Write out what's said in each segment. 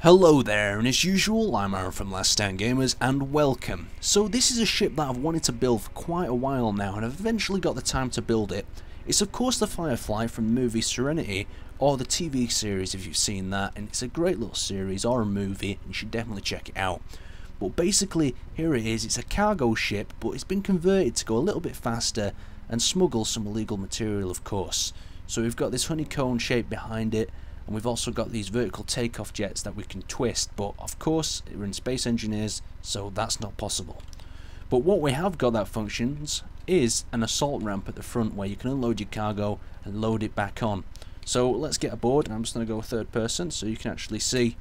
Hello there, and as usual, I'm Aaron from Last Stand Gamers, and welcome. So this is a ship that I've wanted to build for quite a while now, and I've eventually got the time to build it. It's of course the Firefly from the movie Serenity, or the TV series if you've seen that, and it's a great little series, or a movie, and you should definitely check it out. But basically, here it is, it's a cargo ship, but it's been converted to go a little bit faster, and smuggle some illegal material of course. So we've got this honeycomb shape behind it, and we've also got these vertical takeoff jets that we can twist, but of course we're in space engineers, so that's not possible. But what we have got that functions is an assault ramp at the front where you can unload your cargo and load it back on. So let's get aboard, and I'm just going to go third person so you can actually see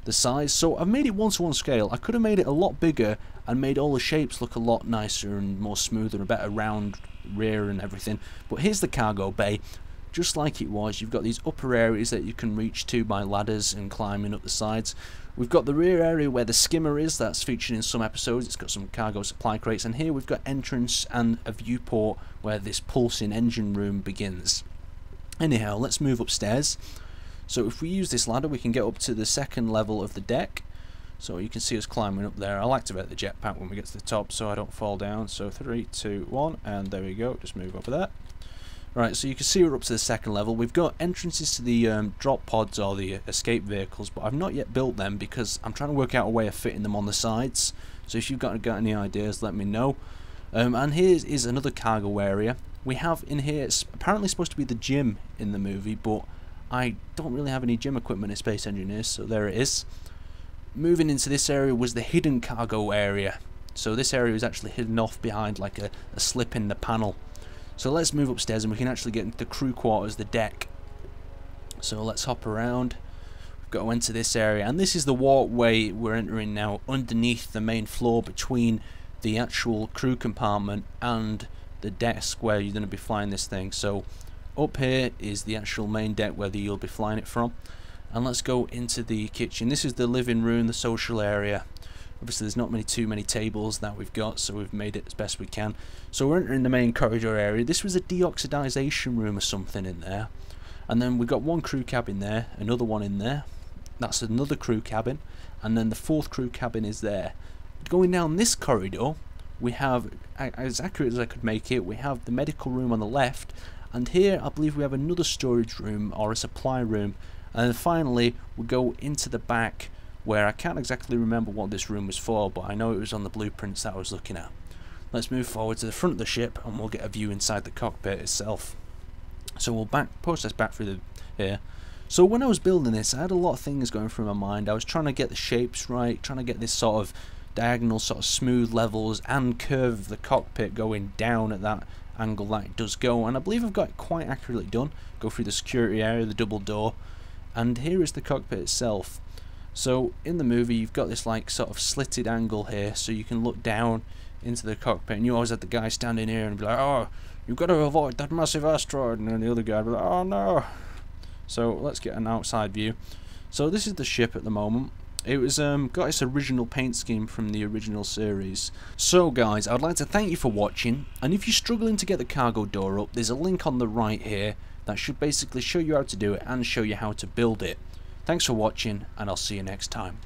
the size. So I've made it 1:1 scale. I could have made it a lot bigger and made all the shapes look a lot nicer and more smoother, a better round rear and everything. But here's the cargo bay. Just like it was, you've got these upper areas that you can reach to by ladders and climbing up the sides. We've got the rear area where the skimmer is, that's featured in some episodes. It's got some cargo supply crates, and here we've got entrance and a viewport where this pulsing engine room begins. Anyhow, let's move upstairs. So if we use this ladder, we can get up to the second level of the deck. So you can see us climbing up there. I'll activate the jetpack when we get to the top so I don't fall down. So 3, 2, 1, and there we go. Just move over there. Right, so you can see we're up to the second level. We've got entrances to the drop pods or the escape vehicles, but I've not yet built them because I'm trying to work out a way of fitting them on the sides. So if you've got any ideas, let me know. And here is another cargo area. We have in here, it's apparently supposed to be the gym in the movie, but I don't really have any gym equipment in Space Engineers, so there it is. Moving into this area was the hidden cargo area. So this area is actually hidden off behind like a slip in the panel. So let's move upstairs and we can actually get into the crew quarters, the deck. So let's hop around. We've got to enter this area, and this is the walkway we're entering now underneath the main floor between the actual crew compartment and the desk where you're going to be flying this thing. So up here is the actual main deck where you'll be flying it from. And let's go into the kitchen. This is the living room, the social area. Obviously there's not too many tables that we've got, so we've made it as best we can. So we're entering the main corridor area. This was a deoxidization room or something in there. And then we've got one crew cabin there, another one in there. That's another crew cabin. And then the fourth crew cabin is there. Going down this corridor, we have, as accurate as I could make it, we have the medical room on the left. And here I believe we have another storage room or a supply room. And then finally we go into the back, where I can't exactly remember what this room was for, but I know it was on the blueprints that I was looking at. Let's move forward to the front of the ship and we'll get a view inside the cockpit itself. So we'll process back through here. So when I was building this, I had a lot of things going through my mind. I was trying to get the shapes right, trying to get this sort of diagonal, sort of smooth levels and curve of the cockpit going down at that angle that it does go, and I believe I've got it quite accurately done. Go through the security area, the double door, and here is the cockpit itself. So in the movie you've got this like sort of slitted angle here, so you can look down into the cockpit, and you always have the guy standing here and be like, oh, you've got to avoid that massive asteroid, and then the other guy will be like, oh no. So let's get an outside view. So this is the ship at the moment. It was got its original paint scheme from the original series. So guys, I'd like to thank you for watching, and if you're struggling to get the cargo door up, there's a link on the right here that should basically show you how to do it and show you how to build it. Thanks for watching, and I'll see you next time.